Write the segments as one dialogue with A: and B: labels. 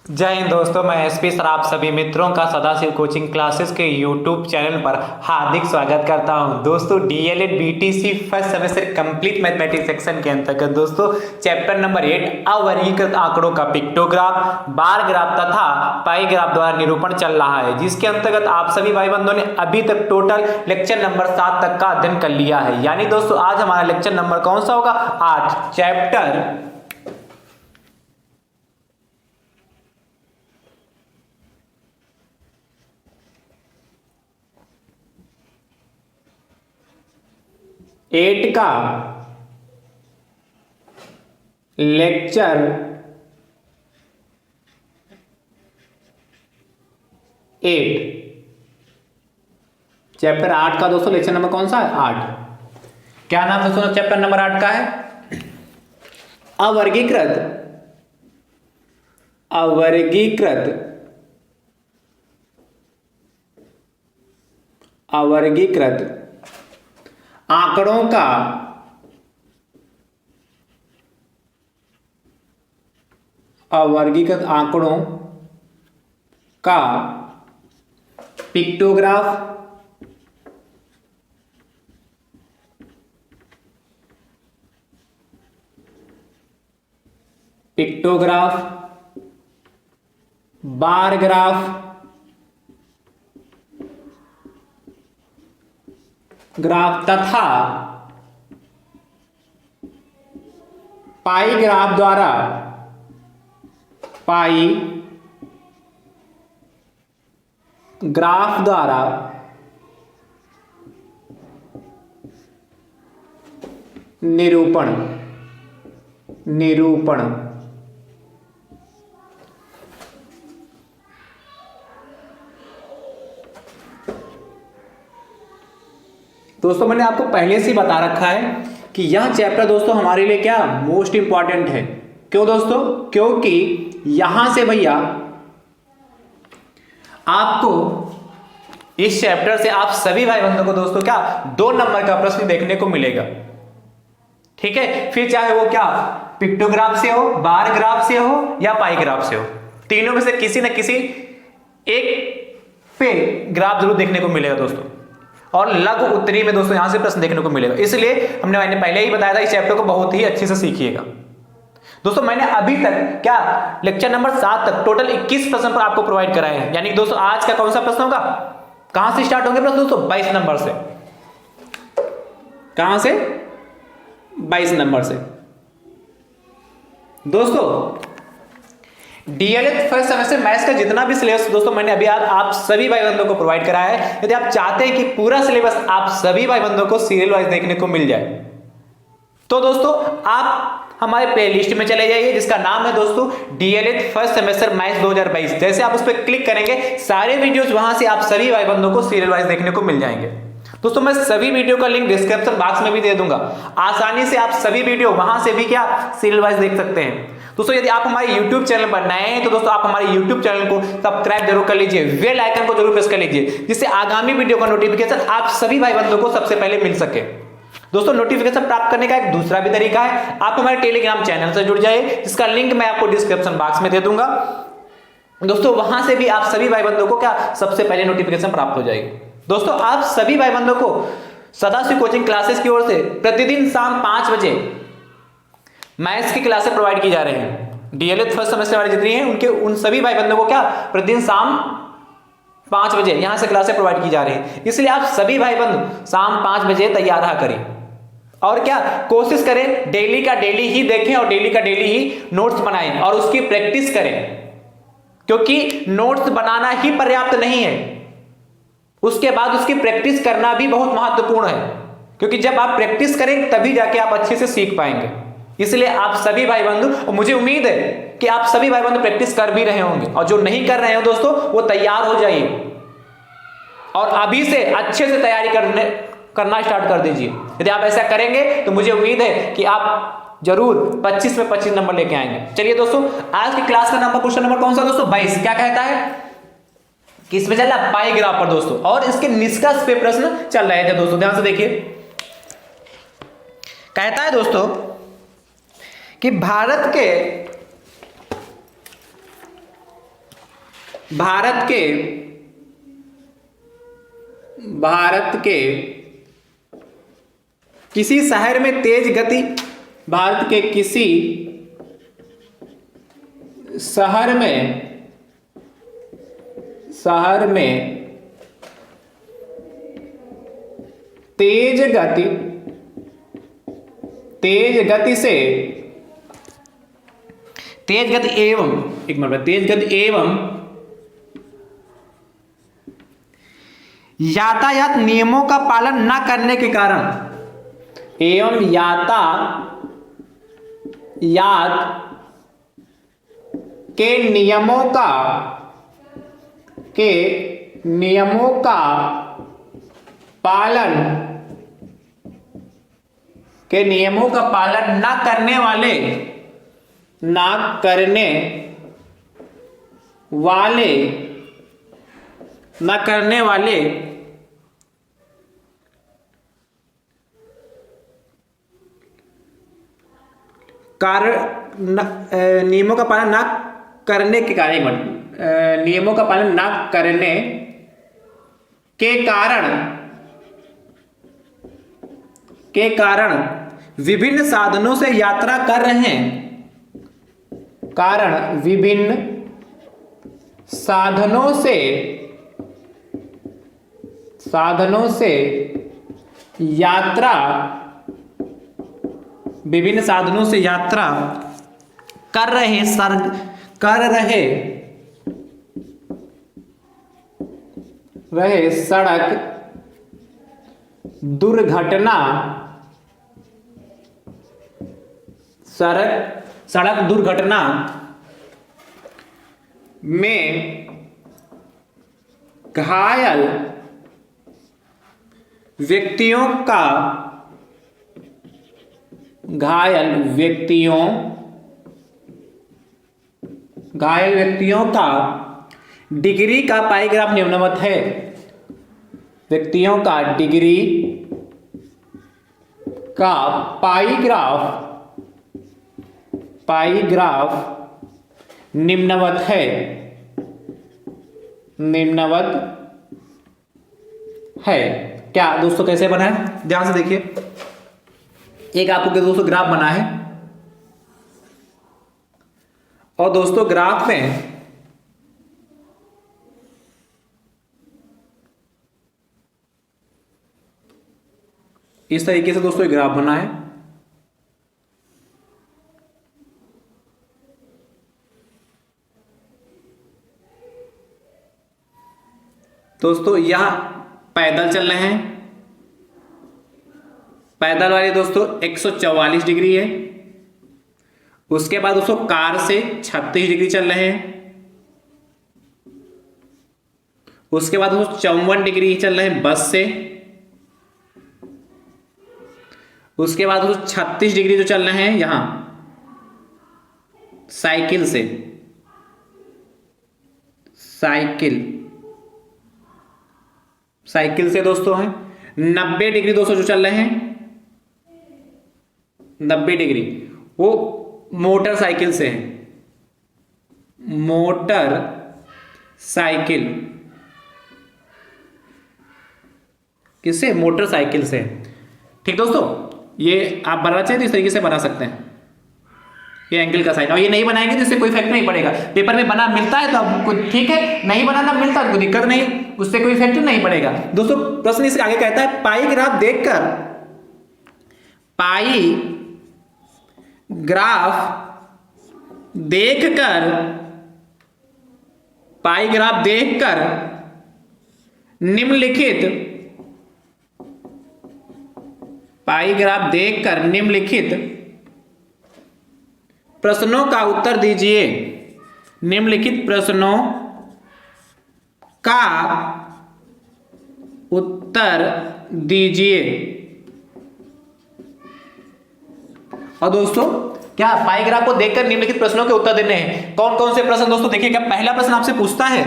A: जय हिंद दोस्तों, मैं एसपी सर आप सभी मित्रों का सदाशिव कोचिंग क्लासेस के यूट्यूब चैनल पर हार्दिक स्वागत करता हूं। दोस्तों DElEd BTC first semester complete mathematics section के अंतर्गत दोस्तों चैप्टर नंबर 8 अवर्गीकृत आंकड़ों का पिक्टोग्राफ, बार ग्राफ तथा पाई ग्राफ द्वारा निरूपण चल रहा है, जिसके अंतर्गत आप सभी भाई बंधुओं ने अभी तक टोटल लेक्चर नंबर 7 तक का अध्ययन कर लिया है। यानी दोस्तों आज हमारा लेक्चर नंबर कौन सा होगा? 8। चैप्टर 8 का लेक्चर 8। चैप्टर 8 का दोस्तों लेक्चर नंबर कौन सा है? 8। क्या नाम दोस्तों चैप्टर नंबर 8 का है? अवर्गीकृत आंकड़ों का पिक्टोग्राफ, बार ग्राफ, तथा पाई ग्राफ द्वारा निरूपण। दोस्तों मैंने आपको पहले से ही बता रखा है कि यह चैप्टर दोस्तों हमारे लिए क्या मोस्ट इंपॉर्टेंट है। क्यों दोस्तों? क्योंकि यहां से भैया आपको इस चैप्टर से आप सभी भाई बंधुओं को दोस्तों क्या 2 नंबर का प्रश्न देखने को मिलेगा। ठीक है, फिर चाहे वो क्या पिक्टोग्राफ से हो, बार ग्राफ से हो या पाई ग्राफ से हो, तीनों में से किसी न किसी एक पे ग्राफ जरूर देखने को मिलेगा दोस्तों। और लघु उत्तरी में दोस्तों यहां से प्रश्न देखने को मिलेगा, इसलिए मैंने पहले ही बताया था इस चैप्टर को बहुत ही अच्छे से सीखिएगा। दोस्तों मैंने अभी तक क्या लेक्चर नंबर 7 तक टोटल 21 प्रश्न पर आपको प्रोवाइड कराए हैं। यानी दोस्तों आज का कौन सा प्रश्न होगा? कहां से स्टार्ट होंगे प्रश्न दोस्तों? 22 नंबर से। कहां से? 22 नंबर से। दोस्तों डीएलएड फर्स्ट सेमेस्टर मैथ्स का जितना भी सिलेबस दोस्तों मैंने अभी आप सभी भाई बंधुओं को प्रोवाइड कराया है। यदि आप चाहते हैं कि पूरा सिलेबस आप सभी भाई बंधुओं को सीरियल वाइज देखने को मिल जाए तो दोस्तों आप हमारे प्लेलिस्ट में चले जाइए, जिसका नाम है दोस्तों डीएलएड फर्स्ट सेमेस्टर मैथ्स 2022। जैसे आप उस पर क्लिक करेंगे सारे वीडियोस वहां से आप सभी भाई बंधुओं को सीरियल वाइज देखने को मिल जाएंगे। दोस्तों मैं सभी वीडियो का लिंक डिस्क्रिप्शन बॉक्स में भी दे दूंगा, आसानी से आप सभी वीडियो वहां से भी क्या सीरियल वाइज देख सकते हैं। दोस्तों यदि आप हमारे YouTube चैनल पर नए हैं तो दोस्तों आप हमारे YouTube चैनल को सब्सक्राइब जरूर कर लीजिए, बेल आइकन को जरूर प्रेस कर लीजिए, जिससे आगामी वीडियो का नोटिफिकेशन आप सभी भाई बंधुओं को सबसे पहले मिल सके। दोस्तों नोटिफिकेशन प्राप्त करने का एक दूसरा भी तरीका है, आप हमारे टेलीग्राम चैनल से जुड़ जाइए, जिसका लिंक मैं आपको डिस्क्रिप्शन बॉक्स में दे दूंगा। दोस्तों वहां से भी आप सभी भाई बंधुओं को क्या सबसे पहले नोटिफिकेशन प्राप्त हो जाएगी। दोस्तों आप सभी भाई बंधुओं को सदाशिव कोचिंग क्लासेस की ओर से प्रतिदिन शाम 5 बजे मैथ्स की क्लासेस प्रोवाइड की जा रही हैं। डीएलएड फर्स्ट सेमेस्टर वाले जितनी हैं उन सभी भाई बंधुओं को क्या प्रतिदिन शाम 5 बजे यहां से क्लासेस प्रोवाइड की जा रही हैं। इसलिए आप सभी भाई बंधु शाम 5 बजे तैयार रहा करें और क्या कोशिश करें डेली का डेली ही देखें और डेली का डेली ही नोट्स बनाएं और उसकी प्रैक्टिस करें, क्योंकि नोट्स बनाना ही पर्याप्त नहीं है, उसके बाद उसकी प्रैक्टिस करना भी बहुत महत्वपूर्ण है, क्योंकि जब आप प्रैक्टिस करें तभी जाके आप अच्छे से सीख पाएंगे। इसलिए आप सभी भाई बंधु, और मुझे उम्मीद है कि आप सभी भाई बंधु प्रैक्टिस कर भी रहे होंगे, और जो नहीं कर रहे हो दोस्तों वो तैयार हो जाइए और अभी से अच्छे से तैयारी करना स्टार्ट कर दीजिए। यदि आप ऐसा करेंगे तो मुझे उम्मीद है कि आप जरूर 25 में 25 नंबर लेके आएंगे। चलिए दोस्तों आज की क्लास का नंबर क्वेश्चन नंबर कौन सा दोस्तों? 22। क्या कहता है? किस में चल रहा है? पाई ग्राफ पर दोस्तों, और इसके निष्कर्ष पे प्रश्न चल रहे थे दोस्तों। ध्यान से देखिए, कहता है दोस्तों कि भारत के भारत के किसी शहर में तेज गति, भारत के किसी शहर में तेज गति एवं यातायात नियमों का पालन न करने के कारण, के नियमों का पालन न करने वाले नियमों का पालन न करने के कारण, नियमों का पालन न करने के कारण विभिन्न साधनों से यात्रा कर रहे हैं, विभिन्न साधनों से यात्रा कर रहे सड़क दुर्घटना में घायल व्यक्तियों का डिग्री का पाईग्राफ निम्नवत है। व्यक्तियों का डिग्री का पाईग्राफ निम्नवत है। क्या दोस्तों कैसे बना है, ध्यान से देखिए। एक आपको दोस्तों ग्राफ बना है और दोस्तों ग्राफ में इस तरीके से दोस्तों एक ग्राफ बना है। दोस्तों यहां पैदल चल रहे हैं, पैदल वाले दोस्तों 144 डिग्री है। उसके बाद दोस्तों कार से 36 डिग्री चल रहे हैं। उसके बाद दोस्तों 54 डिग्री चल रहे हैं बस से। उसके बाद दोस्तों 36 डिग्री जो चल रहे हैं यहां साइकिल से, साइकिल से दोस्तों है। 90 डिग्री दोस्तों जो चल रहे हैं, 90 डिग्री वो मोटरसाइकिल से है, मोटरसाइकिल किससे, मोटरसाइकिल से। ठीक दोस्तों, ये आप बनाना चाहिए तो इस तरीके से बना सकते हैं, ये एंगल का साइन। और ये नहीं बनाएंगे तो इससे कोई इफेक्ट नहीं पड़ेगा। पेपर में बना मिलता है तो आपको ठीक है, नहीं बनाना मिलता तो कोई दिक्कत नहीं, उससे कोई इफेक्ट नहीं पड़ेगा। दोस्तों प्रश्न इसके आगे कहता है पाई ग्राफ देखकर निम्नलिखित प्रश्नों का उत्तर दीजिए। निम्नलिखित प्रश्नों का उत्तर दीजिए। और दोस्तों क्या पाई ग्राफ को देखकर निम्नलिखित प्रश्नों के उत्तर देने हैं। कौन कौन से प्रश्न दोस्तों देखिए। क्या पहला प्रश्न आपसे पूछता है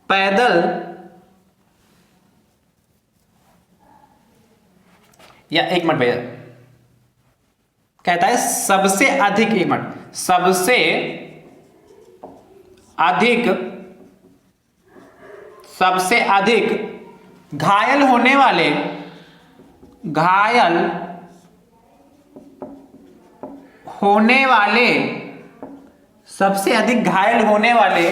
A: पैदल या एक मिनट भैया, कहता है सबसे अधिक, एक मिनट, सबसे अधिक घायल होने वाले सबसे अधिक घायल होने वाले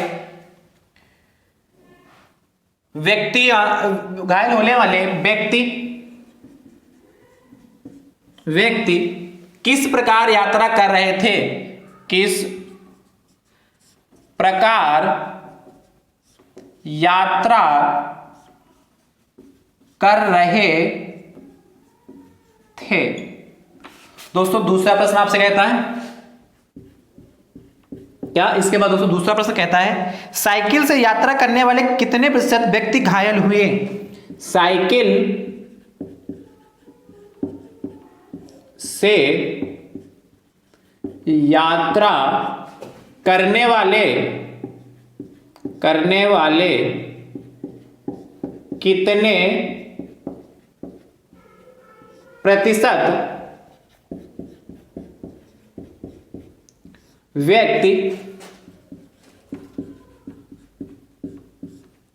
A: व्यक्ति किस प्रकार यात्रा कर रहे थे? किस प्रकार यात्रा कर रहे थे? दोस्तों दूसरा प्रश्न आपसे कहता है क्या? इसके बाद दोस्तों दूसरा प्रश्न कहता है साइकिल से यात्रा करने वाले कितने प्रतिशत व्यक्ति घायल हुए? साइकिल से यात्रा करने वाले कितने प्रतिशत व्यक्ति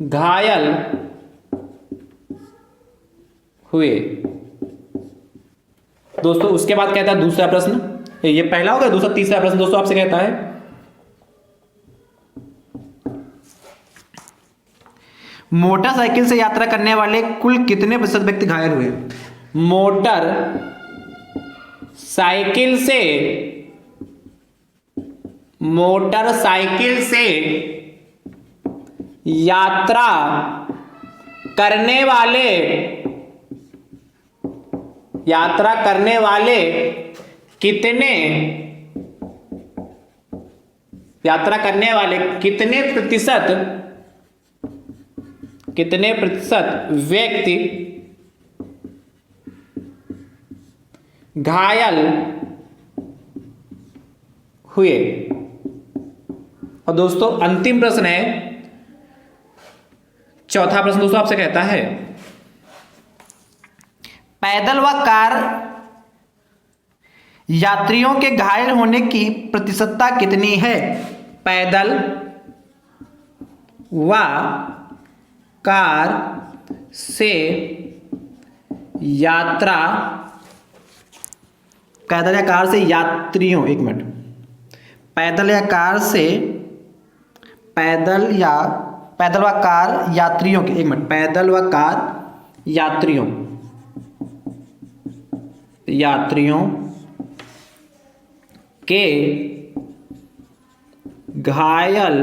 A: घायल हुए? दोस्तों उसके बाद कहता है दूसरा प्रश्न, ये पहला होगा, दूसरा तीसरा प्रश्न दोस्तों आपसे कहता है मोटरसाइकिल से यात्रा करने वाले कुल कितने प्रतिशत व्यक्ति घायल हुए? मोटरसाइकिल से यात्रा करने वाले कितने प्रतिशत व्यक्ति घायल हुए? और दोस्तों अंतिम प्रश्न है, चौथा प्रश्न दोस्तों आपसे कहता है पैदल व कार यात्रियों के घायल होने की प्रतिशतता कितनी है? पैदल व कार से यात्रा, पैदल या कार से यात्रियों, एक मिनट, पैदल व कार यात्रियों के, एक मिनट, पैदल व कार यात्रियों के घायल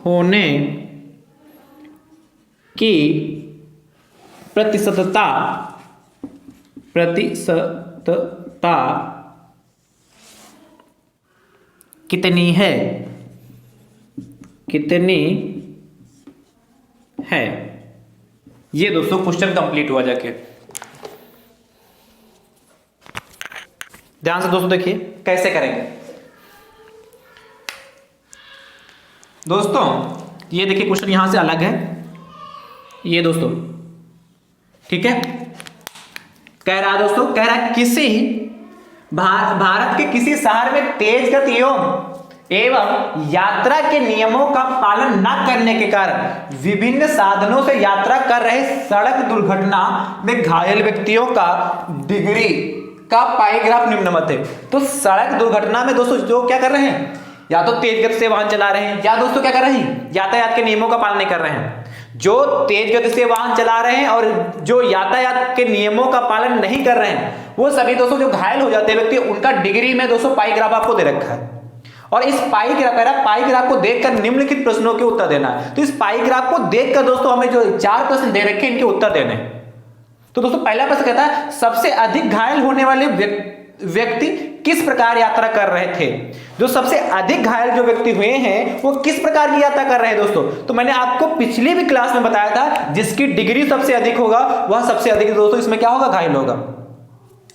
A: होने की प्रतिशतता कितनी है? ये दोस्तों क्वेश्चन कंप्लीट हुआ जाके। ध्यान से दोस्तों देखिए कैसे करेंगे। दोस्तों ये देखिए क्वेश्चन यहां से अलग है, ये दोस्तों ठीक है। कह रहा दोस्तों, कह रहा है किसी भारत के किसी शहर में तेज गतियों एवं यात्रा के नियमों का पालन न करने के कारण विभिन्न साधनों से यात्रा कर रहे सड़क दुर्घटना में घायल व्यक्तियों का डिग्री का पाई ग्राफ निम्नवत है। तो सड़क दुर्घटना में दोस्तों जो क्या कर रहे हैं, या तो तेज गति से वाहन चला रहे हैं, या दोस्तों क्या कर रहे हैं, यातायात के नियमों का पालन नहीं कर रहे हैं। जो तेज गति से वाहन चला रहे हैं और जो यातायात के नियमों का पालन नहीं कर रहे हैं, वो सभी दोस्तों जो घायल हो जाते हैं व्यक्ति, उनका डिग्री में दोस्तों पाई ग्राफ आपको दे रखा है। और इस पाई ग्राफ को देखकर निम्नलिखित प्रश्नों के उत्तर देना है। तो इस पाई ग्राफ को देखकर दोस्तों हमें जो 4 प्रश्न दे रखे हैं, इनके उत्तर देने हैं। तो दोस्तों पहला प्रश्न कहता है सबसे अधिक घायल होने वाले व्यक्ति किस प्रकार यात्रा कर रहे थे। जो सबसे अधिक घायल जो व्यक्ति हुए हैं वो किस प्रकार की यात्रा कर रहे हैं दोस्तों। तो मैंने आपको पिछली भी क्लास में बताया था, जिसकी डिग्री सबसे अधिक होगा वह सबसे अधिक दोस्तों इसमें क्या होगा, घायल होगा।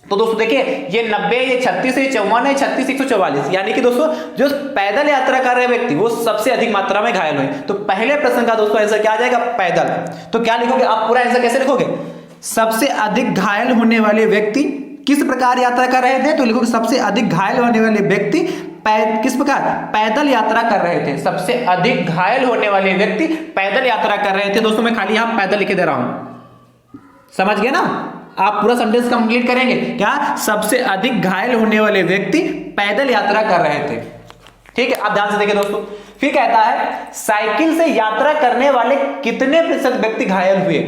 A: तो दोस्तों देखिए ये 90, ये 36, ये 54 है, 36, 144, यानी कि दोस्तों जो पैदल यात्रा कर रहे व्यक्ति वो सबसे अधिक मात्रा में घायल हुए। तो पहले प्रश्न का दोस्तों आंसर क्या आ जाएगा, पैदल। तो क्या लिखोगे आप, पूरा आंसर कैसे लिखोगे, सबसे अधिक घायल होने वाले व्यक्ति किस प्रकार यात्रा कर रहे थे? तो लिखोगे सबसे अधिक घायल होने वाले व्यक्ति किस प्रकार? पैदल यात्रा कर रहे थे। सबसे अधिक घायल होने वाले व्यक्ति पैदल यात्रा कर रहे थे। दोस्तों मैं खाली यहां पैदल लिखे दे रहा हूं, समझ गए ना? आप पूरा सेंटेंस कंप्लीट करेंगे क्या? सबसे अधिक घायल होने वाले व्यक्ति पैदल यात्रा कर रहे थे। ठीक है, आप ध्यान से देखिए दोस्तों। फिर कहता है साइकिल से यात्रा करने वाले कितने प्रतिशत व्यक्ति घायल हुए?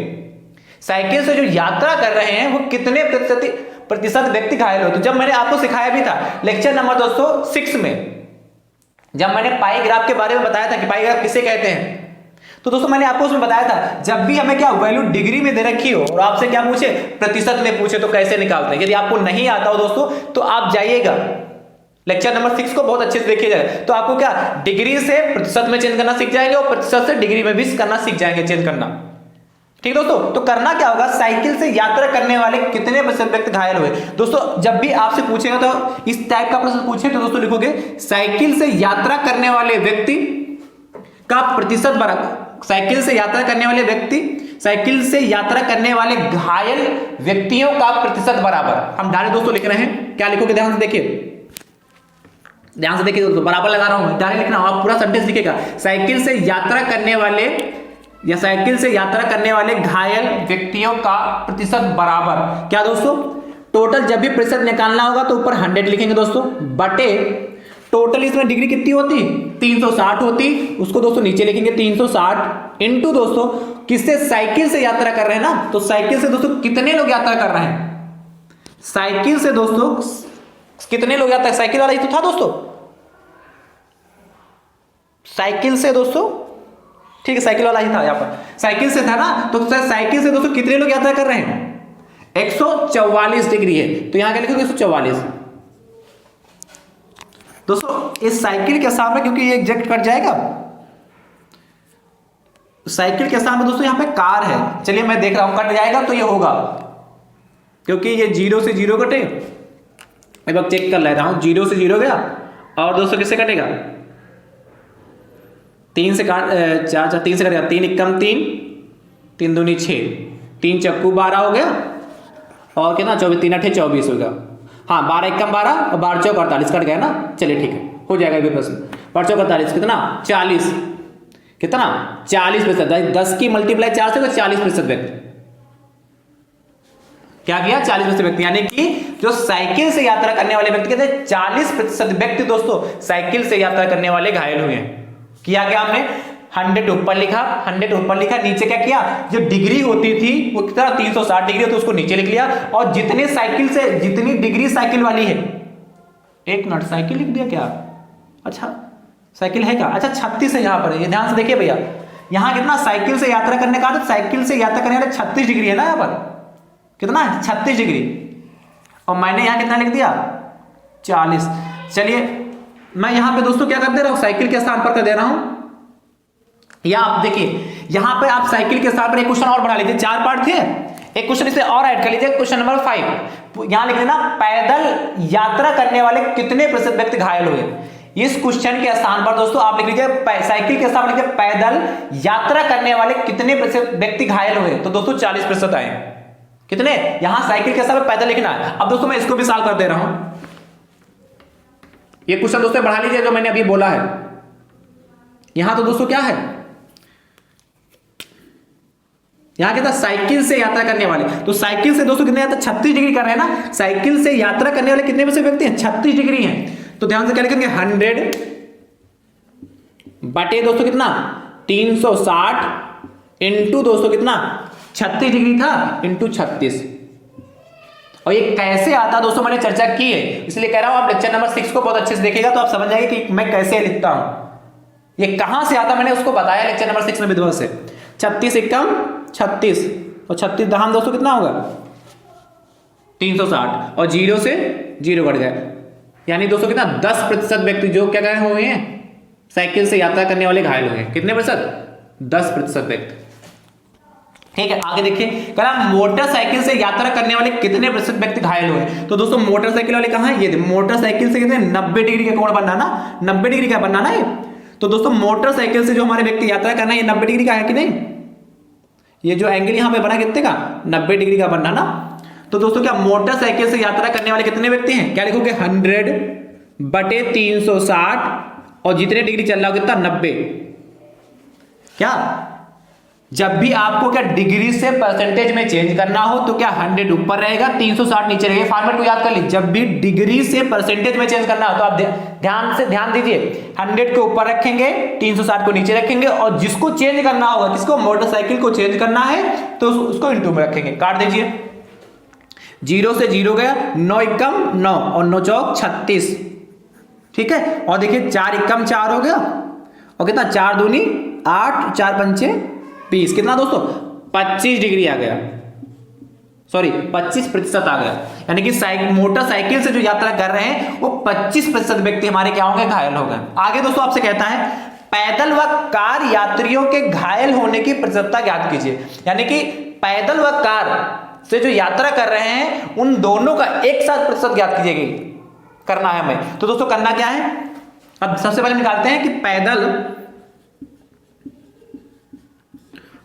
A: साइकिल से जो यात्रा कर रहे हैं वो कितने प्रतिशत व्यक्ति घायल हुए? तो जब मैंने आपको सिखाया भी था लेक्चर नंबर दोस्तों 6 में, जब मैंने पाई ग्राफ के बारे में बताया था कि पाई ग्राफ किसे कहते हैं, तो दोस्तों मैंने आपको उसमें बताया था जब भी हमें क्या वैल्यू डिग्री में दे रखी हो और आपसे क्या पूछे, प्रतिशत में पूछे, तो कैसे निकालते हैं। यदि आपको नहीं आता हो दोस्तों तो आप जाइएगा लेक्चर नंबर 6 को बहुत अच्छे से देखिए जाए, तो आपको क्या डिग्री से प्रतिशत में चेंज करना सीख जाएंगे और प्रतिशत से डिग्री में भी करना सीख जाएंगे, चेंज करना। ठीक दोस्तों, तो करना क्या होगा, साइकिल से यात्रा करने वाले कितने प्रतिशत व्यक्ति घायल हुए। दोस्तों जब भी आपसे पूछेगा तो इस टाइप का प्रश्न पूछे तो दोस्तों लिखोगे साइकिल से यात्रा करने वाले व्यक्ति का प्रतिशत बराबर, साइकिल से यात्रा करने वाले व्यक्ति, साइकिल से यात्रा करने वाले घायल व्यक्तियों का प्रतिशत बराबर। हम डायरेक्ट दोस्तों लिख रहे हैं, क्या लिखोगे ध्यान से देखिए, ध्यान से देखिए दोस्तों, बराबर लगा रहा हूं, डायरेक्ट लिखना, आप पूरा सेंटेंस लिखेगा साइकिल से यात्रा करने वाले या साइकिल से यात्रा करने वाले घायल व्यक्तियों का प्रतिशत बराबर क्या दोस्तों, टोटल जब भी प्रतिशत निकालना होगा तो ऊपर 100 लिखेंगे दोस्तों, बटे टोटल इसमें डिग्री कितनी होती 360 होती, उसको दोस्तों नीचे लिखेंगे 360 इंटू दोस्तों किससे, साइकिल से यात्रा कर रहे हैं ना, तो साइकिल से दोस्तों कितने लोग यात्रा कर रहे हैं, साइकिल से दोस्तों कितने लोग यात्रा, साइकिल वाला ही तो था दोस्तों, साइकिल से दोस्तों, ठीक है साइकिल वाला ही था यहाँ पर, साइकिल से था ना, तो साइकिल से दोस्तों कितने लोग यात्रा कर रहे हैं, 144 डिग्री है, तो यहां क्या लिखोगे 144 दोस्तों। इस साइकिल के सामने क्योंकि ये एग्जैक्ट कट जाएगा, साइकिल के सामने दोस्तों यहां पे कार है, चलिए मैं देख रहा हूं कट जाएगा तो ये होगा, क्योंकि ये 0 से 0 कटे, एक बार चेक कर ले रहा हूं, 0 से 0 गया और दोस्तों किससे कटेगा, 3 से काट 4 3 से कटेगा, 3 एकम 3, 3 दूनी 6, 3 चक्कू 12 हो गया और कितना 24, 3 8 24 होगा, हाँ 12 एकम 12 और 12 चौक 48 कट गया ना, चलिए ठीक है हो जाएगा ये प्रश्न, 12 चौक 48 कितना 40, कितना 40%, 10 की मल्टीप्लाई 4 से तो 40% व्यक्ति, क्या किया 40% व्यक्ति, यानी कि जो साइकिल से यात्रा करने वाले व्यक्ति कहते हैं 40% व्यक्ति दोस्तों साइकिल से यात्रा करने वाले घायल हुए हैं। किया गया हमने 100 ऊपर लिखा, 100 ऊपर लिखा, नीचे क्या किया, जो डिग्री होती थी वो कितना 360 डिग्री, तो उसको नीचे लिख लिया, और जितने साइकिल से जितनी डिग्री साइकिल वाली है, एक मिनट साइकिल लिख दिया क्या, अच्छा साइकिल है क्या, अच्छा 36 है यहाँ पर, ये ध्यान से देखिए भैया, यहाँ कितना साइकिल से यात्रा करने का, साइकिल से यात्रा करने वाले 36 डिग्री है ना, यहाँ पर कितना है 36 डिग्री, और मैंने यहाँ कितना लिख दिया 40। चलिए मैं यहां पे दोस्तों क्या कर दे रहा हूं, साइकिल के स्थान पर कर दे रहा हूं, या आप देखिए यहां पे आप साइकिल के स्थान पर एक क्वेश्चन और बना लीजिए, 4 पार्ट थे, एक क्वेश्चन इसे और ऐड कर लीजिए, क्वेश्चन नंबर 5, यहां लिख देना पैदल यात्रा करने वाले कितने प्रतिशत व्यक्ति घायल हुए। इस क्वेश्चन के स्थान पर दोस्तों आप लिख लीजिए साइकिल के स्थान पर लिखिए पैदल यात्रा करने वाले कितने प्रतिशत व्यक्ति घायल हुए, तो दोस्तों 40% आए, कितने, यहां साइकिल के स्थान पर पैदल लिखना है। अब दोस्तों मैं इसको भी सॉल्व कर दे रहा हूं, ये क्वेश्चन दोस्तों बढ़ा लीजिए जो मैंने अभी बोला है, यहां तो दोस्तों क्या है, यहां क्या था साइकिल से यात्रा करने वाले, तो साइकिल से दोस्तों कितने यात्रा 36 डिग्री कर रहे हैं ना, साइकिल से यात्रा करने वाले कितने में से व्यक्ति हैं 36 डिग्री हैं, तो ध्यान से क्या लिखेंगे 100 बटे दोस्तों कितना 360 इंटू दोस्तों कितना 36 डिग्री था इंटू 36, और ये कैसे आता दोस्तों मैंने चर्चा की है, इसलिए कह रहा हूं आप लेक्चर नंबर 6 को बहुत अच्छे से देखिएगा तो आप समझ जाएंगे कि मैं कैसे लिखता हूं, ये कहां से आता मैंने उसको बताया लेक्चर नंबर 6 में विधवा से। 36 एकम 36 और 36 दहाम दोस्तों कितना होगा 360 और 0 से 0 बढ़ गया, यानी दोस्तों कितना 10% व्यक्ति जो क्या गए हुए हैं साइकिल से यात्रा करने वाले घायल हुए हैं, कितने प्रतिशत 10% व्यक्ति। ठीक है आगे देखिए, कह रहा मोटरसाइकिल से यात्रा करने वाले कितने प्रतिशत व्यक्ति घायल हुए, तो दोस्तों मोटरसाइकिल वाले कहां है, ये मोटरसाइकिल से कितने 90 डिग्री का कोण बनना ना, 90 डिग्री का बनना ना ये, तो दोस्तों मोटरसाइकिल से जो हमारे व्यक्ति यात्रा करना है ये 90 डिग्री का है कि नहीं, ये जो एंगल यहाँ पे बना कितने का, 90 डिग्री का बनना ना। तो दोस्तों क्या मोटरसाइकिल से यात्रा करने वाले कितने व्यक्ति हैं, क्या लिखोगे 100/360 और जितने डिग्री चल रहा हो कितना 90। क्या जब भी आपको क्या डिग्री से परसेंटेज में चेंज करना हो तो क्या 100 ऊपर रहेगा 360 नीचे रहेगा। फॉर्मेट को याद कर लीजिए, जब भी डिग्री से परसेंटेज में चेंज करना हो तो आप ध्यान दीजिए 100 को ऊपर रखेंगे 360 को नीचे रखेंगे और जिसको चेंज करना होगा, किसको, मोटरसाइकिल को चेंज करना है तो उसको इंटू में रखेंगे। काट दीजिए, 0 से 0 गया, 9 एकम 9 और 9 चौक 36, ठीक है। और देखिए 4 एकम 4 हो गया और कितना 4 दूनी 8, 4 पंचे 20, कितना दोस्तों 25 डिग्री आ गया, सॉरी 25% आ गया। यानी कि मोटरसाइकिल से जो यात्रा कर रहे हैं वो 25% व्यक्ति हमारे क्या होंगे, घायल हो गए। आगे दोस्तों आपसे कहता है पैदल व कार यात्रियों के घायल होने की प्रतिशतता ज्ञात कीजिए। यानी कि पैदल व कार से जो यात्रा कर रहे हैं उन दोनों का एक साथ प्रतिशत ज्ञात कीजिएगा, करना है हमें। तो दोस्तों करना क्या है, अब सबसे पहले निकालते हैं कि पैदल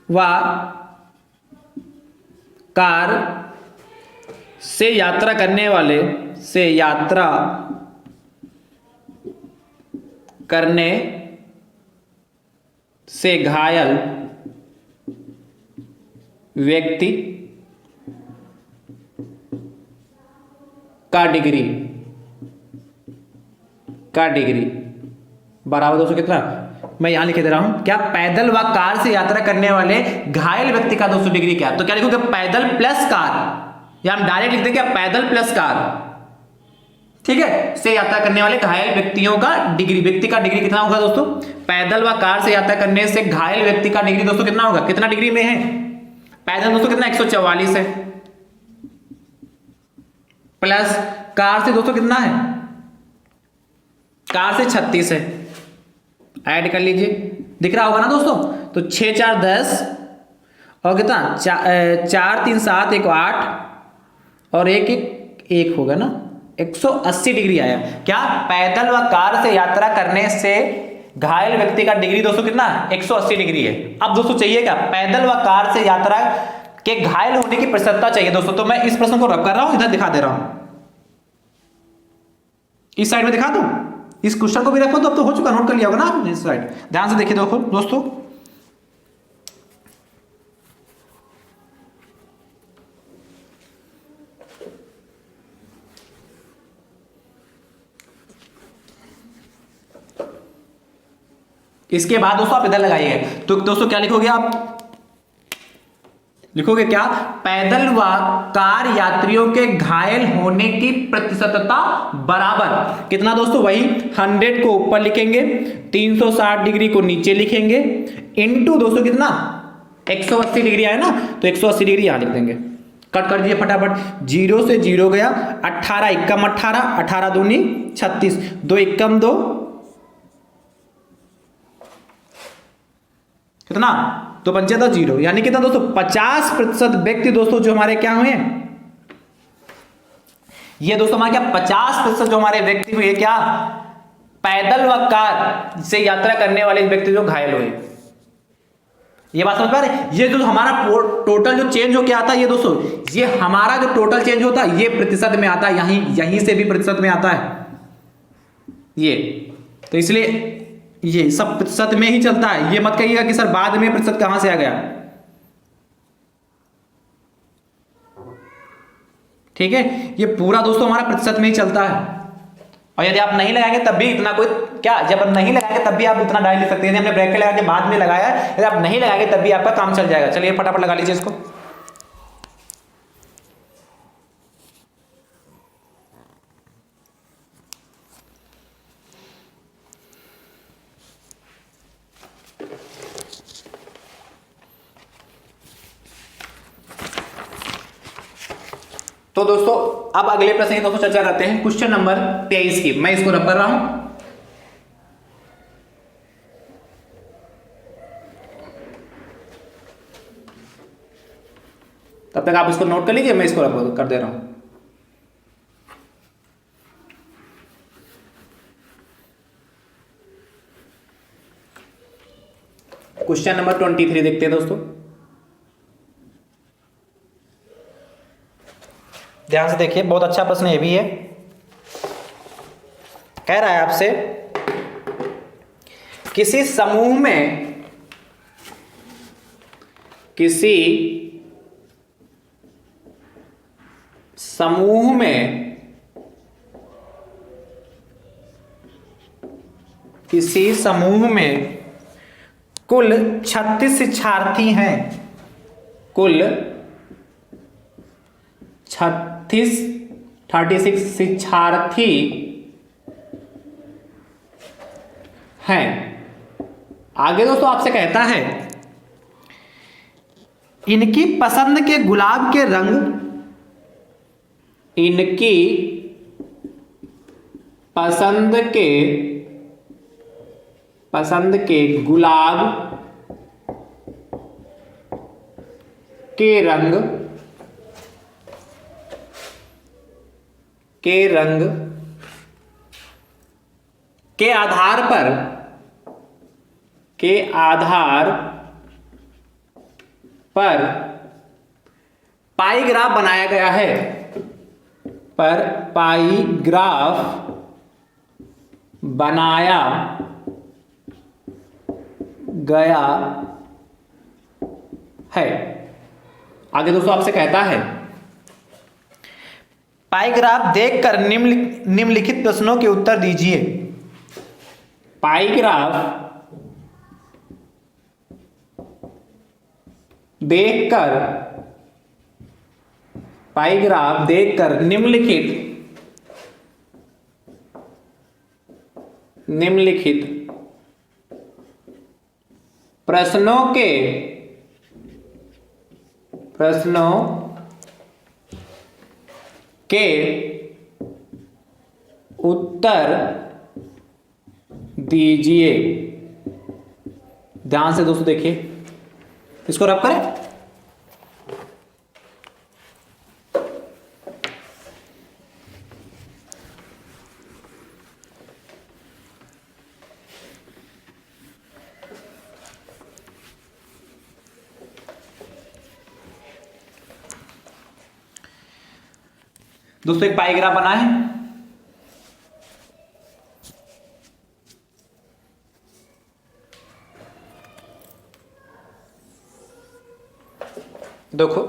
A: व कार से यात्रा करने वाले से घायल व्यक्ति का डिग्री बराबर दोस्तों कितना, मैं यहां लिख दे रहा हूं, क्या पैदल व कार से यात्रा करने वाले घायल व्यक्ति का दोस्तों डिग्री क्या, तो क्या लिखोगे पैदल प्लस कार, या हम डायरेक्ट लिखते हैं क्या पैदल प्लस कार, ठीक है, से यात्रा करने वाले घायल व्यक्तियों का डिग्री, व्यक्ति का डिग्री कितना होगा दोस्तों, पैदल व कार से यात्रा करने से घायल व्यक्ति का डिग्री दोस्तों कितना होगा, कितना डिग्री में है, पैदल दोस्तों कितना 144 है, प्लस कार से दोस्तों कितना है, कार से 36 है, ऐड कर लीजिए, दिख रहा होगा ना दोस्तों। तो 6 4 10 और कितना 4 3 7 1 8 और 1 1 होगा ना, 180 डिग्री आया। क्या पैदल व कार से यात्रा करने से घायल व्यक्ति का डिग्री दोस्तों कितना है, 180 डिग्री है। अब दोस्तों चाहिए क्या, पैदल व कार से यात्रा के घायल होने की प्रतिशतता चाहिए दोस्तों। तो मैं इस प्रश्न को रब कर रहा हूं, इधर दिखा दे रहा हूं, इस साइड में दिखा दूं, इस क्वेश्चन को भी रखो, तो अब तो हो चुका, नोट कर लिया होगा ना आपने इस साइड। ध्यान से देखिए दोस्तों, इसके बाद दोस्तों आप इधर लगाइए, तो दोस्तों क्या लिखोगे, आप लिखोगे क्या, पैदल व कार यात्रियों के घायल होने की प्रतिशतता बराबर कितना दोस्तों, वही 100 को ऊपर लिखेंगे, 360 डिग्री को नीचे लिखेंगे, इनटू दोस्तों कितना 180 डिग्री आया ना, तो 180 डिग्री यहां लिख देंगे। कट कर दीजिए फटाफट, 0 से 0 गया, 18 एकम 18, 18 दूनी 36, 2 एकम 2, कितना, तो 75 0, यानी कितना दोस्तों 50% व्यक्ति दोस्तों जो हमारे क्या हुए, ये दोस्तों हमारे क्या 50% जो हमारे व्यक्ति हुए क्या, पैदल व कार से यात्रा करने वाले व्यक्ति जो घायल हुए। ये बात समझ पा रहे, ये जो हमारा टोटल जो चेंज हो क्या आता है, ये दोस्तों ये हमारा जो टोटल चेंज होता है ये प्रतिशत में आता है, यहीं से भी प्रतिशत में आता है ये, तो इसलिए ये सब प्रतिशत में ही चलता है। ये मत कहिएगा कि सर बाद में प्रतिशत कहां से आ गया, ठीक है, ये पूरा दोस्तों हमारा प्रतिशत में ही चलता है। और यदि आप नहीं लगाएंगे तब भी इतना कोई क्या, जब आप नहीं लगाएंगे तब भी आप इतना डायल ले सकते हैं। हमने ब्रैकेट लगा के बाद में लगाया, यदि आप नहीं लगाएंगे तब भी आपका काम चल जाएगा। चलिए फटाफट लगा लीजिए इसको। तो दोस्तों अब अगले प्रश्न की दोस्तों चर्चा करते हैं, क्वेश्चन नंबर 23 की। मैं इसको रब कर रहा हूं, तब तक आप इसको नोट कर लीजिए, मैं इसको रब कर दे रहा हूं। क्वेश्चन नंबर 23 देखते हैं दोस्तों। ध्यान से देखिए, बहुत अच्छा प्रश्न ये भी है। कह रहा है आपसे, किसी समूह में किसी समूह में कुल 36 शिक्षार्थी हैं। कुल 36 शिक्षार्थी हैं। आगे दोस्तों आपसे कहता है, इनकी पसंद के गुलाब के रंग, इनकी पसंद के गुलाब के रंग के आधार पर पाई ग्राफ बनाया गया है। पाई ग्राफ बनाया गया है। आगे दोस्तों आपसे कहता है, पाई ग्राफ देखकर निम्नलिखित प्रश्नों के उत्तर दीजिए। पाई ग्राफ देखकर निम्नलिखित प्रश्नों के उत्तर दीजिए। ध्यान से दोस्तों देखिए, इसको रब करें। दोस्तों एक पाई ग्राफ बना है। देखो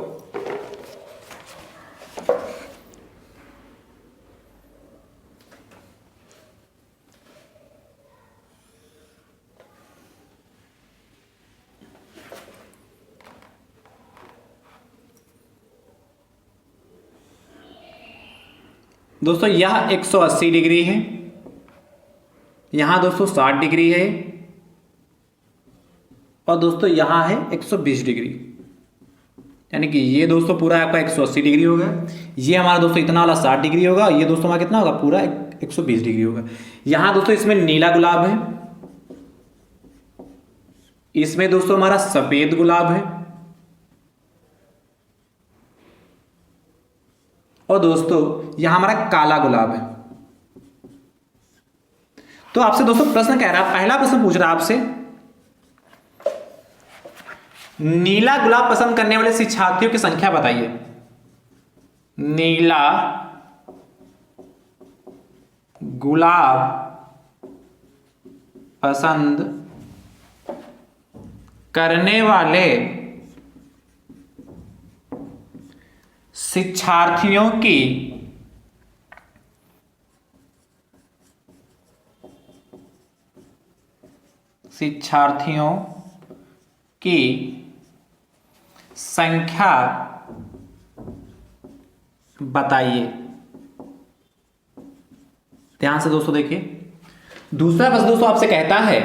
A: दोस्तों, यह 180 डिग्री है, यहां दोस्तों 60 डिग्री है, और दोस्तों यहां है 120 डिग्री। यानी कि ये दोस्तों पूरा आपका 180 डिग्री होगा, ये हमारा दोस्तों इतना वाला 60 डिग्री होगा, ये दोस्तों हमारा कितना होगा, पूरा 120 डिग्री होगा। यहां दोस्तों इसमें नीला गुलाब है, इसमें दोस्तों हमारा सफेद गुलाब है, और दोस्तों यहां हमारा काला गुलाब है। तो आपसे दोस्तों प्रश्न कह रहा है, पहला प्रश्न पूछ रहा है आपसे, नीला गुलाब पसंद करने वाले शिक्षार्थियों की संख्या बताइए। नीला गुलाब पसंद करने वाले शिक्षार्थियों की संख्या बताइए। ध्यान से दोस्तों देखिए, दूसरा प्रश्न दोस्तों आपसे कहता है,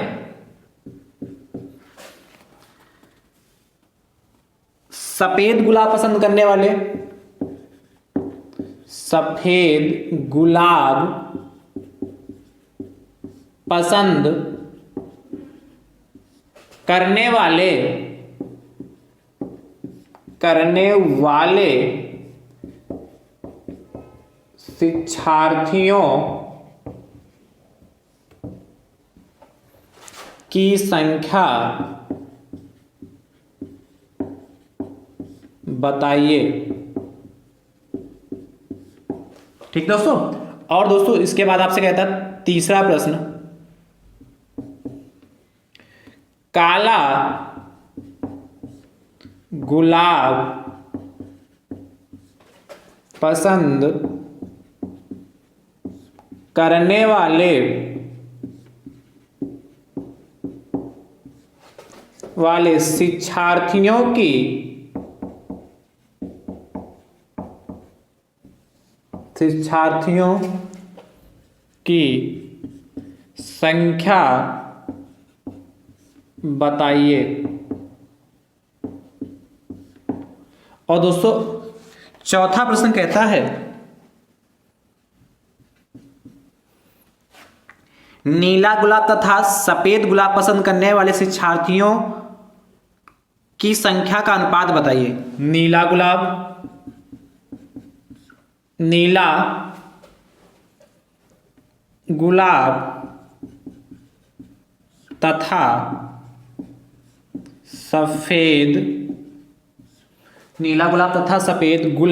A: सफेद गुलाब पसंद करने वाले, सफेद गुलाब पसंद करने वाले शिक्षार्थियों की संख्या बताइए। ठीक दोस्तों। और दोस्तों इसके बाद आपसे कहता है तीसरा प्रश्न, काला गुलाब पसंद करने वाले शिक्षार्थियों की संख्या बताइए। और दोस्तों चौथा प्रश्न कहता है, नीला गुलाब तथा सफेद गुलाब पसंद करने वाले शिक्षार्थियों की संख्या का अनुपात बताइए। नीला गुलाब तथा सफेद गुलाब पसंद करने वाले शिक्षार्थियों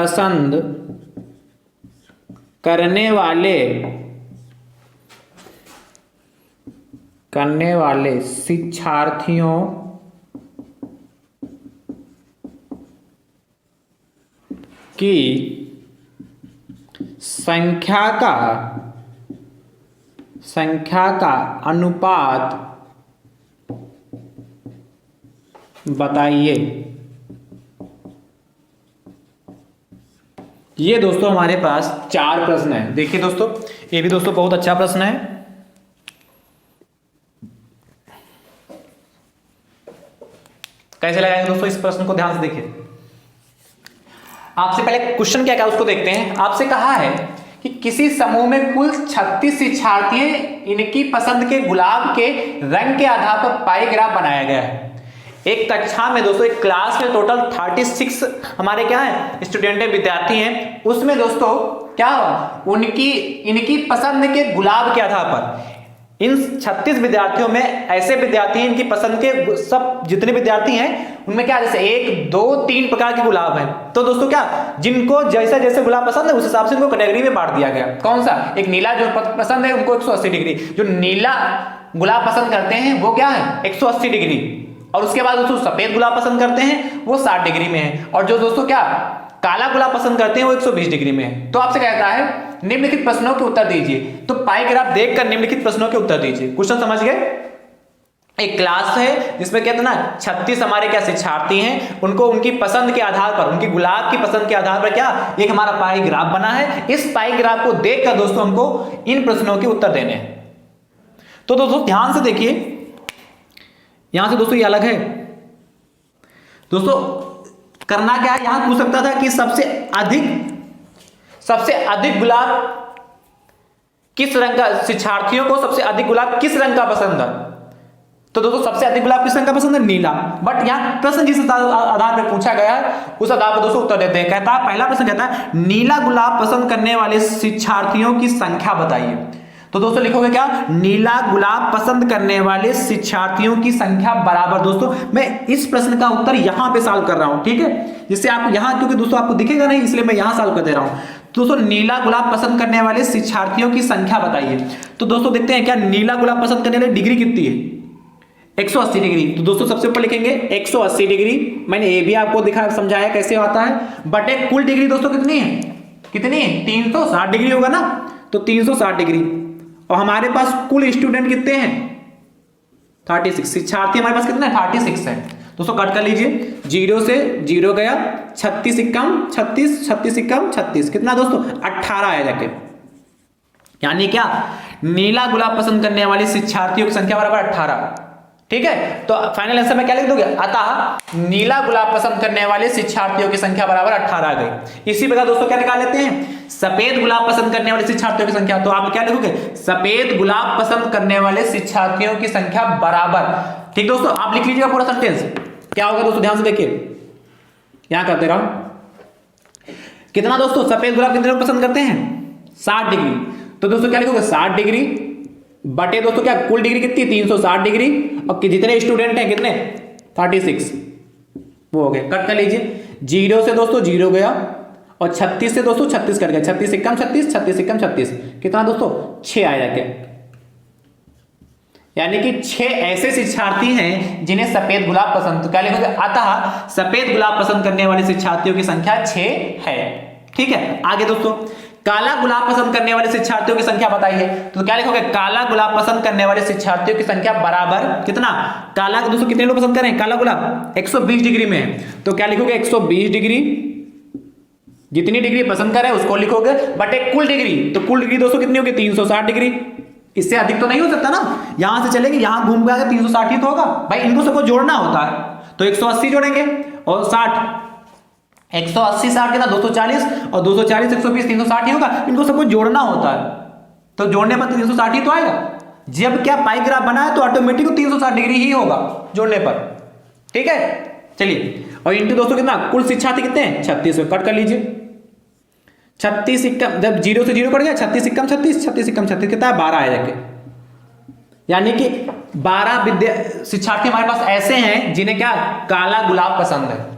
A: की संख्या का अनुपात बताइए। ये दोस्तों हमारे पास 4 प्रश्न है। देखिए दोस्तों ये भी दोस्तों बहुत अच्छा प्रश्न है। कैसे लगाएंगे दोस्तों इस प्रश्न को, ध्यान से देखिए। आपसे पहले क्वेश्चन क्या उसको देखते हैं। आपसे कहा है कि किसी समूह में कुल 36 शिक्षार्थी हैं, इनकी पसंद के गुलाब के रंग के आधार पर पाई ग्राफ बनाया गया है। एक कक्षा में दोस्तों, एक क्लास में टोटल 36 हमारे क्या है स्टूडेंट विद्यार्थी हैं। उसमें दोस्तों क्या हुआ, इनकी पसंद के गुलाब के आधार पर इन 36 विद्यार्थियों में ऐसे विद्यार्थी हैं, इनकी पसंद के सब जितने विद्यार्थी हैं उनमें क्या जैसे 1, 2, 3 प्रकार के गुलाब हैं। तो दोस्तों क्या, जिनको जैसे जैसे गुलाब पसंद है उस हिसाब से इनको कैटेगरी में बांट दिया गया। कौन सा, एक नीला जो पसंद है उनको 180 डिग्री, जो नीला गुलाब पसंद करते हैं वो क्या है 180 डिग्री, और उसके बाद दोस्तों सफेद गुलाब पसंद करते हैं वो 60 डिग्री में है, और जो दोस्तों क्या काला गुलाब पसंद करते हैं वो 120 डिग्री में है। तो आपसे कहता है निम्नलिखित प्रश्नों के उत्तर दीजिए। तो पाई ग्राफ देखकर निम्नलिखित प्रश्नों के उत्तर दीजिए। क्वेश्चन समझ गए। एक क्लास है जिसमें क्या ना 36 हमारे क्या शिक्षार्थी हैं, उनको उनकी पसंद के आधार पर, उनकी गुलाब की पसंद के आधार पर क्या एक हमारा पाई ग्राफ बना है। इस पाई ग्राफ को देखकर दोस्तों हमको इन प्रश्नों के उत्तर देने हैं। तो दोस्तों ध्यान से देखिए, यहां से दोस्तों ये अलग है। दोस्तों करना क्या है, यहां पूछ सकता था कि सबसे अधिक गुलाब किस रंग का, शिक्षार्थियों को सबसे अधिक गुलाब किस रंग का पसंद है। तो दोस्तों सबसे अधिक गुलाब किस रंग का पसंद है, नीला। बट यहां प्रश्न जिस आधार पर पूछा गया है उस आधार पर दोस्तों उत्तर देते हैं। कहता है पहला प्रश्न कहता है नीला गुलाब पसंद करने वाले शिक्षार्थियों की संख्या बताइए। तो दोस्तों लिखोगे क्या, नीला गुलाब पसंद करने वाले शिक्षार्थियों की संख्या बराबर। दोस्तों मैं इस प्रश्न का उत्तर यहां पे सॉल्व कर रहा हूं, ठीक है, जिससे आपको यहां, क्योंकि दोस्तों आपको दिखेगा नहीं इसलिए मैं यहां सॉल्व कर दे रहा हूं। दोस्तों नीला गुलाब पसंद करने वाले शिक्षार्थियों की संख्या बताइए। तो दोस्तों देखते हैं क्या नीला गुलाब पसंद करने वाले डिग्री कितनी है 180 डिग्री। तो दोस्तों सबसे ऊपर लिखेंगे 180 डिग्री। मैंने ये भी आपको दिखा समझाया कैसे होता है, बटे कुल डिग्री दोस्तों कितनी है 360 डिग्री होगा ना, तो 360 डिग्री। और हमारे पास कुल स्टूडेंट कितने हैं 36, शिक्षार्थी हमारे पास कितने 36 है। दोस्तों कट कर लीजिए, 0 से 0 गया, 36 इक्कम 36, 36 इक्कम 36, कितना दोस्तों 18 आया जाके। यानी क्या, नीला गुलाब पसंद करने वाले शिक्षार्थियों की संख्या बराबर 18। ठीक है, तो फाइनल आंसर में क्या लिख दोगे, अतः नीला गुलाब पसंद करने वाले शिक्षार्थियों की संख्या बराबर 18 आ गई। इसी प्रकार दोस्तों क्या निकाल लेते हैं, सफेद गुलाब पसंद करने वाले शिक्षार्थियों की संख्या। तो आप क्या लिखोगे, सफेद गुलाब पसंद करने वाले शिक्षार्थियों की संख्या बराबर। ठीक दोस्तों, आप लिख लीजिएगा पूरा सेंटेंस। क्या होगा दोस्तों, ध्यान से देखिए, यहां कर दे रहा हूं। कितना दोस्तों, सफेद गुलाब कितने लोग पसंद करते हैं 60 डिग्री। तो दोस्तों क्या लिखोगे, 60 डिग्री बटे दोस्तों क्या कुल डिग्री कितनी 360 डिग्री, और जितने स्टूडेंट हैं कितने 36, वो हो गए। कट कर लीजिए, 0 से दोस्तों 0 गया और 36 से दोस्तों 36 कट गया, 36 एकम 36, 36 एकम 36, कितना दोस्तों 6 आया क्या। यानी कि 6 ऐसे शिक्षार्थी हैं जिन्हें सफेद गुलाब पसंद, तो क्या लिखोगे, अतः सफेद गुलाब पसंद करने वाले शिक्षार्थियों की संख्या 6 है। ठीक है, आगे दोस्तों काला गुलाब पसंद करने वाले शिक्षार्थियों की संख्या बताइए, तो क्या लिखोगे, काला गुलाब पसंद करने वाले शिक्षार्थियों की संख्या बराबर कितना, काला दोस्तों कितने लोग पसंद करें काला गुलाब, 120 डिग्री में है, तो क्या लिखोगे 120 डिग्री, जितनी डिग्री पसंद करें उसको लिखोगे बटे कुल डिग्री, तो कुल डिग्री दोस्तों कितनी होगी 360 डिग्री, इससे अधिक तो नहीं हो सकता ना, यहां से चलेंगे यहां घूम के 360 ही तो होगा भाई, इनको सबको जोड़ना होता है, तो 180 जोड़ेंगे और 60, 180 60 कितना 240 और 240 120 360 ही होगा, इनको सबको जोड़ना होता है, तो जोड़ने पर 360 ही तो आएगा, जब क्या पाई ग्राफ बना है तो ऑटोमेटिक 360 डिग्री ही होगा जोड़ने पर। ठीक है, चलिए, और इंटू दोस्तों कितना, कुल शिक्षार्थी कितने हैं 36 में कट कर लीजिए, 36 इक्कम, जब 0 से 0 कट गया 36 इक्कम 36, 36 इक्कम 36 कितना है 12 आया जाके, यानी कि 12 शिक्षार्थी हमारे पास ऐसे हैं जिन्हें क्या काला गुलाब पसंद है।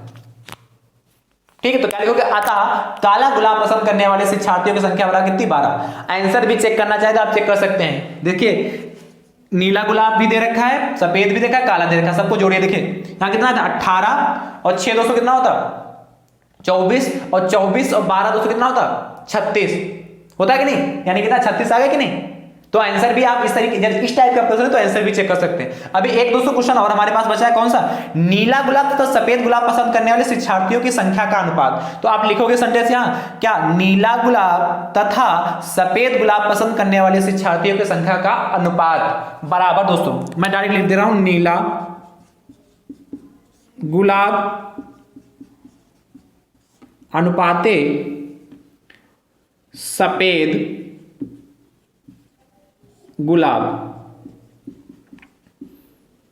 A: ठीक है, तो क्या लिखोगे, अतः काला गुलाब पसंद करने वाले शिक्षार्थियों की संख्या बराबर कितनी 12। आंसर भी चेक करना चाहे तो आप चेक कर सकते हैं, देखिए नीला गुलाब भी दे रखा है, सफेद भी देखा है, काला दे रखा है, सबको जोड़िए, देखिए यहां कितना था 18 और 6 दोस्तों कितना होता 24 और 24 और 12 दोस्तों कितना होता 36 होता है कि नहीं, यानी कितना 36 आ गया कि नहीं। तो आंसर भी आप इस तरीके, जब इस टाइप का प्रश्न है तो आंसर भी चेक कर सकते हैं। अभी एक दोस्तों क्वेश्चन और हमारे पास बचा है, कौन सा, नीला गुलाब तथा सफेद गुलाब पसंद करने वाले शिक्षार्थियों की संख्या का अनुपात, तो आप लिखोगे सेंटेंस यहां क्या, नीला गुलाब तथा सफेद गुलाब पसंद करने वाले शिक्षार्थियों की संख्या का अनुपात बराबर, दोस्तों मैं डायरेक्ट लिख दे रहा हूं, नीला गुलाब अनुपाते सफेद गुलाब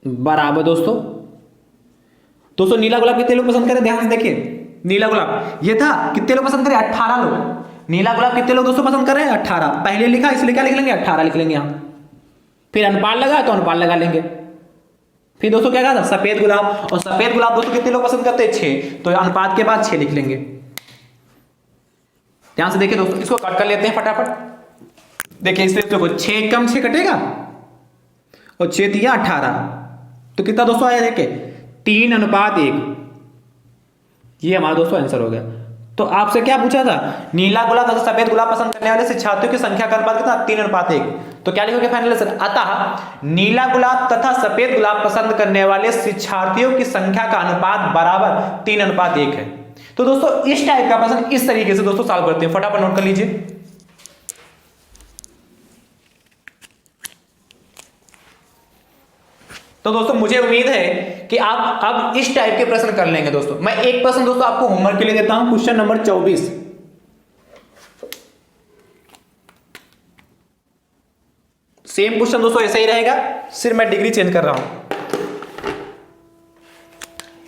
A: बराबर, दोस्तों नीला गुलाब कितने लोग पसंद करें, ध्यान से देखिए, नीला गुलाब ये था, कितने लोग पसंद करें 18 लोग, नीला गुलाब कितने लोग दोस्तों पसंद कर रहे हैं 18, पहले लिखा इसलिए क्या लिख लेंगे 18 लिख लेंगे यहां, फिर अनुपात लगा तो अनुपात लगा लेंगे, फिर दोस्तों क्या कहा था सफेद गुलाब, और सफेद गुलाब दोस्तों कितने लोग पसंद करते हैं 6, तो अनुपात के बाद 6 लिख लेंगे। ध्यान से देखिए दोस्तों, इसको कट कर लेते हैं फटाफट, देखिए इससे देखो 6 कम 6 कटेगा और 6 दिया 18, तो कितना दोस्तों आया, देखिए 3:1, ये हमारा दोस्तों आंसर हो गया। तो आपसे क्या पूछा था, नीला गुलाब तथा सफेद गुलाब पसंद करने वाले शिक्षार्थियों की संख्या का अनुपात कितना 3:1, तो क्या लिखोगे फाइनल आंसर, अतः नीला गुलाब तथा सफेद गुलाब पसंद करने वाले शिक्षार्थियों की संख्या का अनुपात बराबर 3:1 है। तो दोस्तों इस टाइप का प्रश्न इस तरीके से दोस्तों सॉल्व करते हैं, फटाफट नोट कर लीजिए। तो दोस्तों मुझे उम्मीद है कि आप अब इस टाइप के प्रश्न कर लेंगे। दोस्तों मैं एक प्रश्न दोस्तों आपको होमवर्क के लिए देता हूं, क्वेश्चन नंबर 24, सेम क्वेश्चन दोस्तों ऐसा ही रहेगा, सिर्फ मैं डिग्री चेंज कर रहा हूं।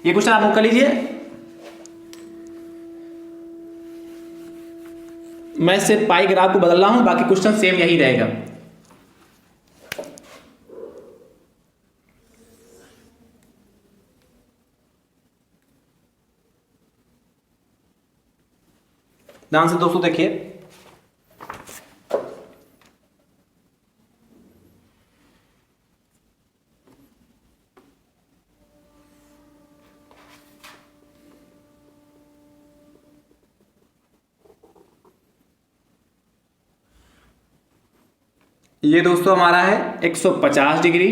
A: ये क्वेश्चन आप नोट कर लीजिए, मैं सिर्फ पाई ग्राफ को बदल रहा हूं, बाकी क्वेश्चन सेम यही रहेगा। ध्यान से दोस्तों देखिए, ये दोस्तों हमारा है 150 डिग्री,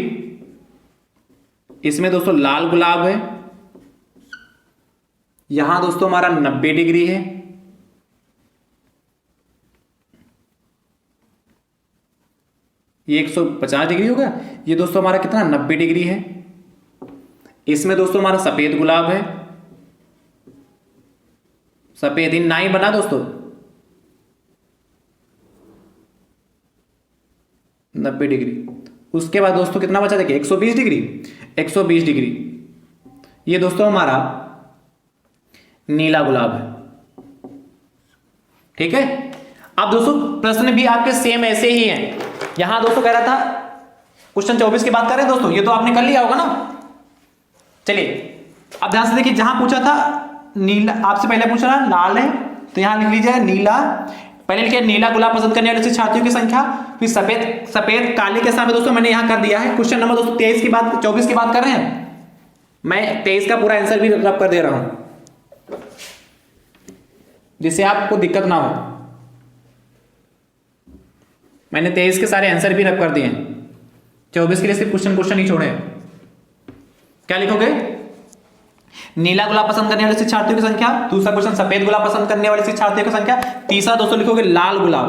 A: इसमें दोस्तों लाल गुलाब है, यहां दोस्तों हमारा 90 डिग्री है, ये 150 डिग्री हो गया, ये दोस्तों हमारा कितना 90 डिग्री है, इसमें दोस्तों हमारा सफेद गुलाब है, सफेद इन ना ही बना दोस्तों 90 डिग्री। उसके बाद दोस्तों कितना बचा, देखिए 120 डिग्री, 120 डिग्री, ये दोस्तों हमारा नीला गुलाब है। ठीक है, अब दोस्तों प्रश्न भी आपके सेम ऐसे ही हैं। यहां दोस्तों कह रहा था क्वेश्चन 24 की बात कर रहे हैं दोस्तों, ये तो आपने कर लिया होगा ना। चलिए अब ध्यान से देखिए, जहां पूछा था नीला, आपसे पहले पूछ रहा लाल है तो यहां लिख लीजिए नीला। पहले लिखिए नीला गुलाब पसंद करने वाले शिक्षार्थियों की संख्या, फिर सफेद काले के सामने दोस्तों मैंने यहां कर दिया है। क्वेश्चन नंबर दोस्तों 23 की बात 24 की बात कर रहे हैं, मैं 23 का पूरा आंसर भी रब कर दे रहा हूं जिससे आपको दिक्कत ना हो। मैंने 23 के सारे आंसर भी रब कर दिए हैं, 24 के लिए सिर्फ क्वेश्चन ही छोड़े। क्या लिखोगे? नीला गुलाब पसंद करने वाले शिक्षार्थियों की संख्या, दूसरा क्वेश्चन सफेद गुलाब पसंद करने वाले शिक्षार्थियों की संख्या, तीसरा दोस्तों लिखोगे लाल गुलाब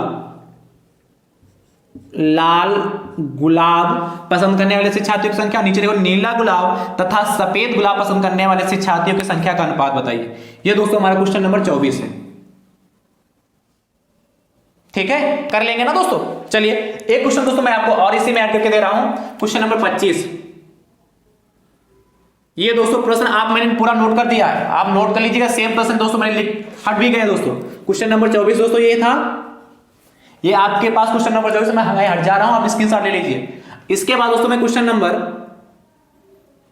A: पसंद करने वाले शिक्षार्थियों की संख्या, नीचे देखो नीला गुलाब तथा सफेद गुलाब पसंद करने वाले शिक्षार्थियों की संख्या का अनुपात बताइए। ये दोस्तों हमारा क्वेश्चन नंबर 24 है। ठीक है, कर लेंगे ना दोस्तों। चलिए एक क्वेश्चन दोस्तों मैं आपको और इसी में ऐड करके दे रहा हूं, क्वेश्चन नंबर 25। ये दोस्तों प्रश्न आप मैंने पूरा नोट कर दिया है, आप नोट कर लीजिएगा। सेम प्रश्न दोस्तों मैंने हट भी गए दोस्तों। क्वेश्चन नंबर 24 दोस्तों ये था, ये आपके पास क्वेश्चन नंबर 24 मैं हट जा रहा हूं, आप स्क्रीनशॉट ले लीजिए। इसके बाद दोस्तों मैं क्वेश्चन नंबर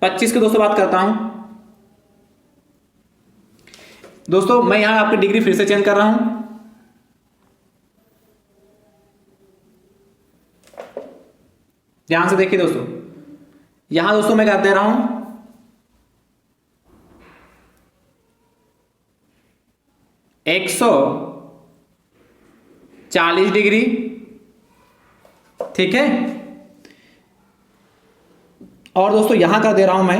A: 25 की दोस्तों बात करता हूं। दोस्तों मैं यहां आपकी डिग्री फिर से चेंज कर रहा हूं। ध्यान से देखिए दोस्तों, यहां दोस्तों मैं कर दे रहा हूं 140 डिग्री, ठीक है। और दोस्तों यहां कर दे रहा हूं मैं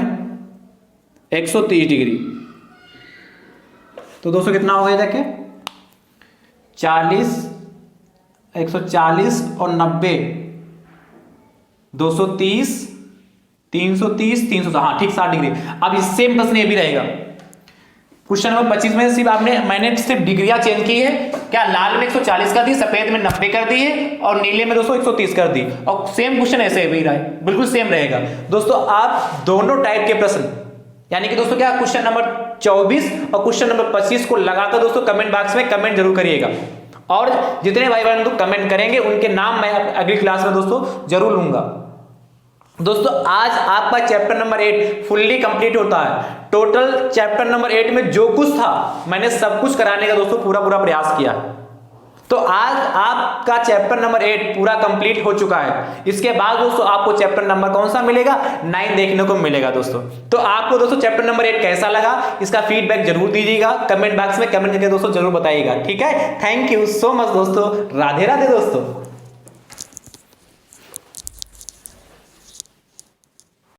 A: 130 डिग्री। तो दोस्तों कितना हो गया देखिए 40, 140 और 90, 230, 330, 300, हाँ ठीक 60 डिग्री। अब इस सेम प्रश्न ये भी रहेगा। क्वेश्चन नंबर 25 में सिर्फ मैंने सिर्फ डिग्रियां चेंज की है। क्या लाल में 140 कर दी, सफेद में 90 कर दी है और नीले में दोस्तों 130 कर दी, और सेम क्वेश्चन ऐसे भी रहा है, बिल्कुल सेम रहेगा दोस्तों। आप दोनों टाइप के प्रश्न यानी कि दोस्तों क्या क्वेश्चन नंबर 24 और क्वेश्चन नंबर 25 को लगाकर दोस्तों कमेंट बॉक्स में कमेंट जरूर करिएगा, और जितने भाई बहन कमेंट करेंगे उनके नाम मैं अगली क्लास में दोस्तों जरूर लूंगा। दोस्तों आज आपका चैप्टर नंबर 8 फुल्ली कंप्लीट होता है। टोटल चैप्टर नंबर 8 में जो कुछ था मैंने सब कुछ कराने का दोस्तों पूरा प्रयास किया। तो आज आपका चैप्टर नंबर 8 पूरा कंप्लीट हो चुका है। इसके बाद दोस्तों आपको चैप्टर नंबर कौन सा मिलेगा, 9 देखने को मिलेगा दोस्तों। तो आपको दोस्तों चैप्टर नंबर 8 कैसा लगा, इसका फीडबैक जरूर दीजिएगा, कमेंट बॉक्स में कमेंट करके दोस्तों जरूर बताइएगा। ठीक है, थैंक यू सो मच दोस्तों, राधे राधे दोस्तों।